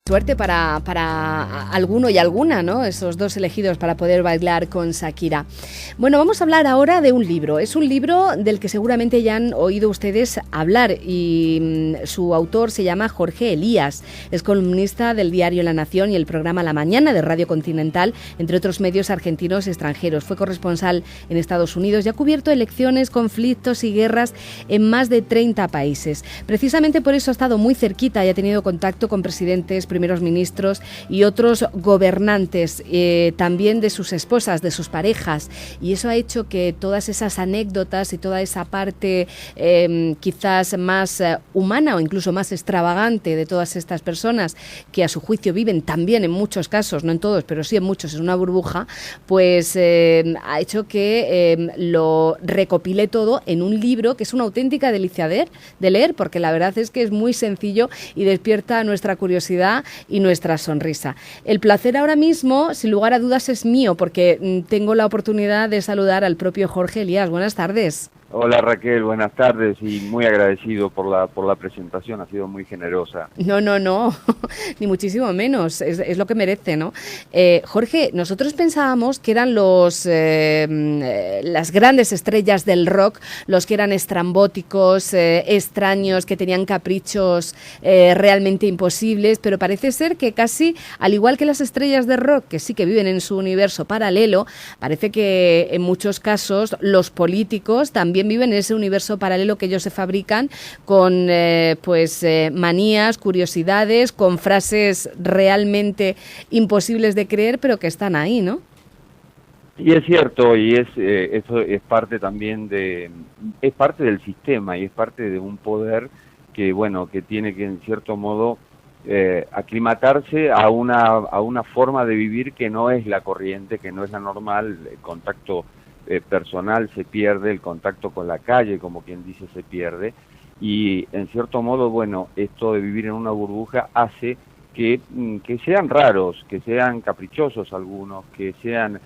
Suerte para alguno y alguna, ¿no? Esos dos elegidos para poder bailar con Shakira. Bueno, vamos a hablar ahora de un libro. Es un libro del que seguramente ya han oído ustedes hablar y su autor se llama Jorge Elías. Es columnista del diario La Nación y el programa La Mañana de Radio Continental, entre otros medios argentinos y extranjeros. Fue corresponsal en Estados Unidos y ha cubierto elecciones, conflictos y guerras en más de 30 países. Precisamente por eso ha estado muy cerquita y ha tenido contacto con presidentes, primeros ministros y otros gobernantes, también de sus esposas, de sus parejas, y eso ha hecho que todas esas anécdotas y toda esa parte quizás más humana o incluso más extravagante de todas estas personas que a su juicio viven también en muchos casos, no en todos, pero sí en muchos, en una burbuja, pues ha hecho que lo recopile todo en un libro que es una auténtica delicia de leer, porque la verdad es que es muy sencillo y despierta nuestra curiosidad y nuestra sonrisa. El placer ahora mismo, sin lugar a dudas, es mío, porque tengo la oportunidad de saludar al propio Jorge Elías. Buenas tardes. Hola Raquel, buenas tardes y muy agradecido por la presentación, ha sido muy generosa. No, ni muchísimo menos, es lo que merece, ¿no? Jorge, nosotros pensábamos que eran las grandes estrellas del rock, los que eran estrambóticos, extraños, que tenían caprichos realmente imposibles, pero parece ser que casi, al igual que las estrellas de rock, que sí que viven en su universo paralelo, parece que en muchos casos los políticos también viven en ese universo paralelo que ellos se fabrican con manías, curiosidades, con frases realmente imposibles de creer, pero que están ahí, ¿no? Y es cierto, y eso es parte también es parte del sistema y es parte de un poder que, bueno, que tiene que en cierto modo aclimatarse a una forma de vivir que no es la corriente, que no es la normal. El contacto personal se pierde, el contacto con la calle, como quien dice, se pierde, y en cierto modo, bueno, esto de vivir en una burbuja hace que sean raros, que sean caprichosos algunos, que sean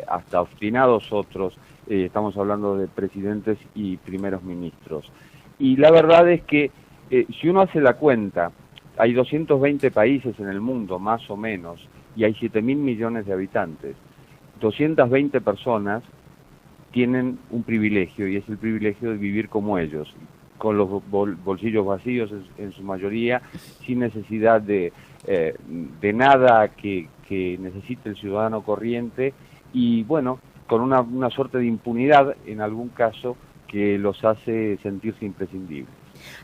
hasta obstinados otros. Estamos hablando de presidentes y primeros ministros. Y la verdad es que si uno hace la cuenta, hay 220 países en el mundo, más o menos, y hay 7.000 millones de habitantes. 220 personas tienen un privilegio, y es el privilegio de vivir como ellos, con los bolsillos vacíos en su mayoría, sin necesidad de nada que necesite el ciudadano corriente, y bueno, con una suerte de impunidad en algún caso que los hace sentirse imprescindibles.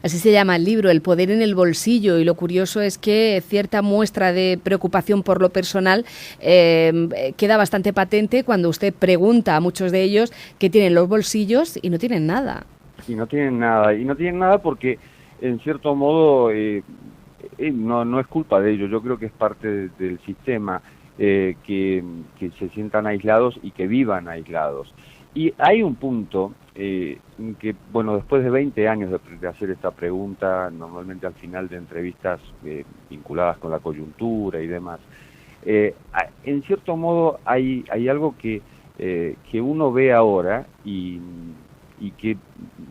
Así se llama el libro, El poder en el bolsillo, y lo curioso es que cierta muestra de preocupación por lo personal queda bastante patente cuando usted pregunta a muchos de ellos que tienen los bolsillos y no tienen nada. Y no tienen nada porque en cierto modo no es culpa de ellos, yo creo que es parte del sistema que se sientan aislados y que vivan aislados. Y hay un punto que, bueno, después de 20 años de hacer esta pregunta, normalmente al final de entrevistas vinculadas con la coyuntura y demás, en cierto modo hay algo que uno ve ahora y que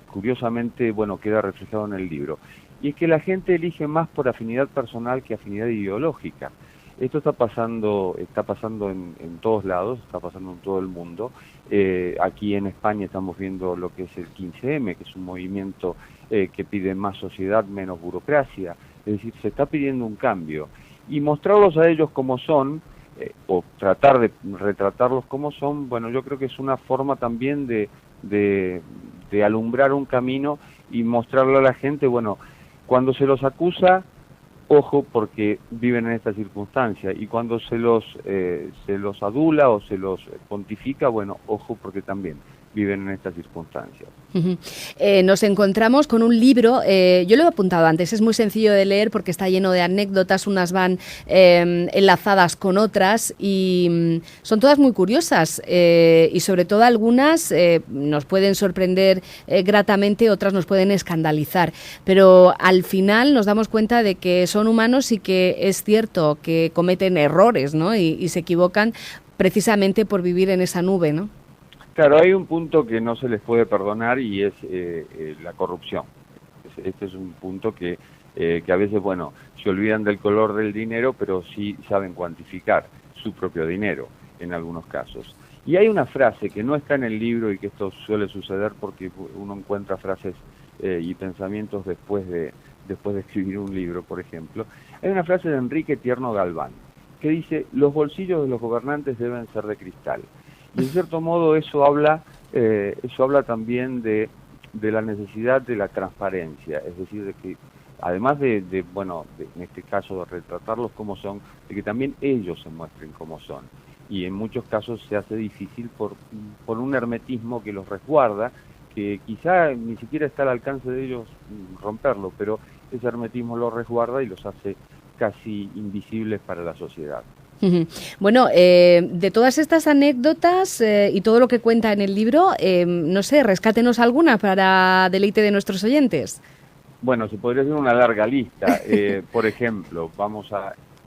curiosamente, bueno, queda reflejado en el libro, y es que la gente elige más por afinidad personal que afinidad ideológica. Esto está pasando en todos lados, está pasando en todo el mundo. Aquí en España estamos viendo lo que es el 15M, que es un movimiento que pide más sociedad, menos burocracia. Es decir, se está pidiendo un cambio. Y mostrarlos a ellos como son, o tratar de retratarlos como son, bueno, yo creo que es una forma también de alumbrar un camino y mostrarle a la gente, bueno, cuando se los acusa, ojo, porque viven en esta circunstancia, y cuando se los adula o se los pontifica, bueno, ojo, porque también viven en estas circunstancias. Nos encontramos con un libro, yo lo he apuntado antes, es muy sencillo de leer porque está lleno de anécdotas, unas van enlazadas con otras y son todas muy curiosas y sobre todo algunas nos pueden sorprender gratamente, otras nos pueden escandalizar, pero al final nos damos cuenta de que son humanos y que es cierto que cometen errores, ¿no? y se equivocan precisamente por vivir en esa nube, ¿no? Claro, hay un punto que no se les puede perdonar y es la corrupción. Este es un punto que que a veces, bueno, se olvidan del color del dinero, pero sí saben cuantificar su propio dinero en algunos casos. Y hay una frase que no está en el libro, y que esto suele suceder porque uno encuentra frases y pensamientos después de escribir un libro, por ejemplo. Hay una frase de Enrique Tierno Galván que dice: los bolsillos de los gobernantes deben ser de cristal. Y en cierto modo eso habla también de la necesidad de la transparencia, es decir, de que además en este caso de retratarlos como son, de que también ellos se muestren como son. Y en muchos casos se hace difícil por un hermetismo que los resguarda, que quizá ni siquiera está al alcance de ellos romperlo, pero ese hermetismo los resguarda y los hace casi invisibles para la sociedad. Bueno, de todas estas anécdotas y todo lo que cuenta en el libro, no sé, rescátenos alguna para deleite de nuestros oyentes. Bueno, se podría hacer una larga lista. Por ejemplo,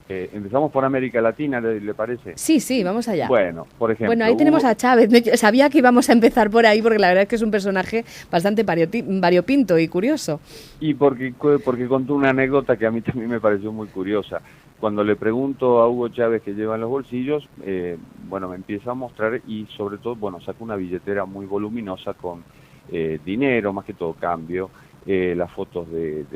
empezamos por América Latina, ¿le parece? Sí, vamos allá. Bueno, por ejemplo... Bueno, ahí tenemos a Chávez. Sabía que íbamos a empezar por ahí, porque la verdad es que es un personaje bastante variopinto y curioso. Y porque contó una anécdota que a mí también me pareció muy curiosa. Cuando le pregunto a Hugo Chávez qué lleva en los bolsillos, me empieza a mostrar y sobre todo, saca una billetera muy voluminosa con dinero, más que todo cambio, las fotos de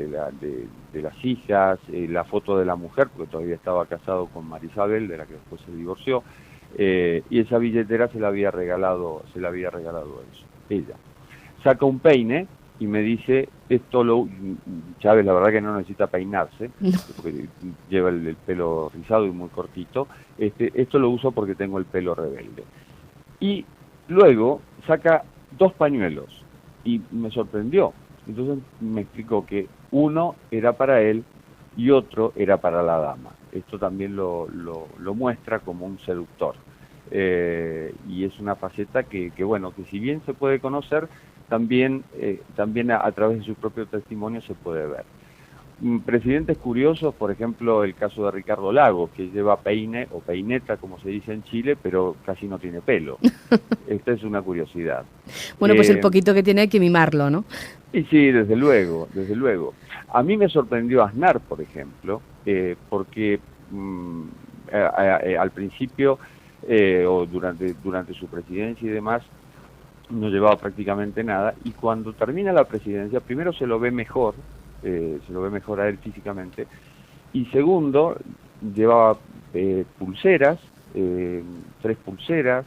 las hijas, la foto de la mujer, porque todavía estaba casado con Marisabel, de la que después se divorció, y esa billetera se la había regalado ella. Saca un peine y me dice, Chávez la verdad que no necesita peinarse, porque lleva el pelo rizado y muy cortito, esto lo uso porque tengo el pelo rebelde. Y luego saca 2 pañuelos y me sorprendió. Entonces me explicó que uno era para él y otro era para la dama. Esto también lo muestra como un seductor. Y es una faceta que si bien se puede conocer, también a través de su propio testimonio se puede ver. Presidentes curiosos, por ejemplo, el caso de Ricardo Lagos, que lleva peine o peineta, como se dice en Chile, pero casi no tiene pelo. Esta es una curiosidad. Bueno, pues el poquito que tiene hay que mimarlo, ¿no? Y sí, desde luego. A mí me sorprendió Aznar, por ejemplo, porque al principio o durante su presidencia y demás, no llevaba prácticamente nada, y cuando termina la presidencia, primero se lo ve mejor a él físicamente, y segundo, llevaba pulseras, 3 pulseras,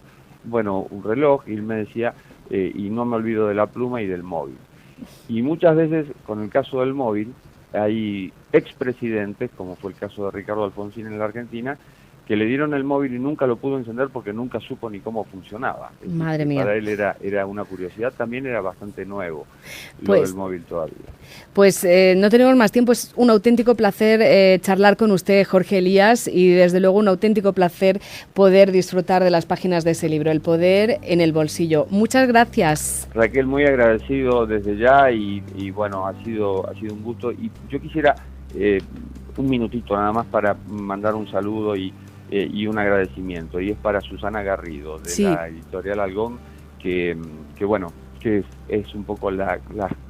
un reloj, y él me decía, y no me olvido de la pluma y del móvil. Y muchas veces, con el caso del móvil, hay expresidentes, como fue el caso de Ricardo Alfonsín en la Argentina, que le dieron el móvil y nunca lo pudo encender porque nunca supo ni cómo funcionaba. Madre mía. Para él era una curiosidad, también era bastante nuevo lo del móvil todavía. Pues no tenemos más tiempo, es un auténtico placer charlar con usted, Jorge Elías, y desde luego un auténtico placer poder disfrutar de las páginas de ese libro, El poder en el bolsillo. Muchas gracias. Raquel, muy agradecido desde ya y ha sido un gusto. Y yo quisiera un minutito nada más para mandar un saludo y un agradecimiento, y es para Susana Garrido de la editorial Algón, que es un poco la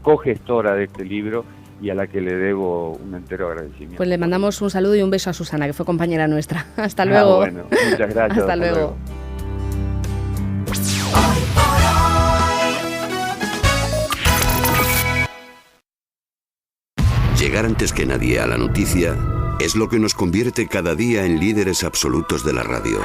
cogestora de este libro y a la que le debo un entero agradecimiento. Pues le mandamos un saludo y un beso a Susana, que fue compañera nuestra. Hasta luego. Muchas gracias. Hasta luego. Llegar antes que nadie a la noticia es lo que nos convierte cada día en líderes absolutos de la radio.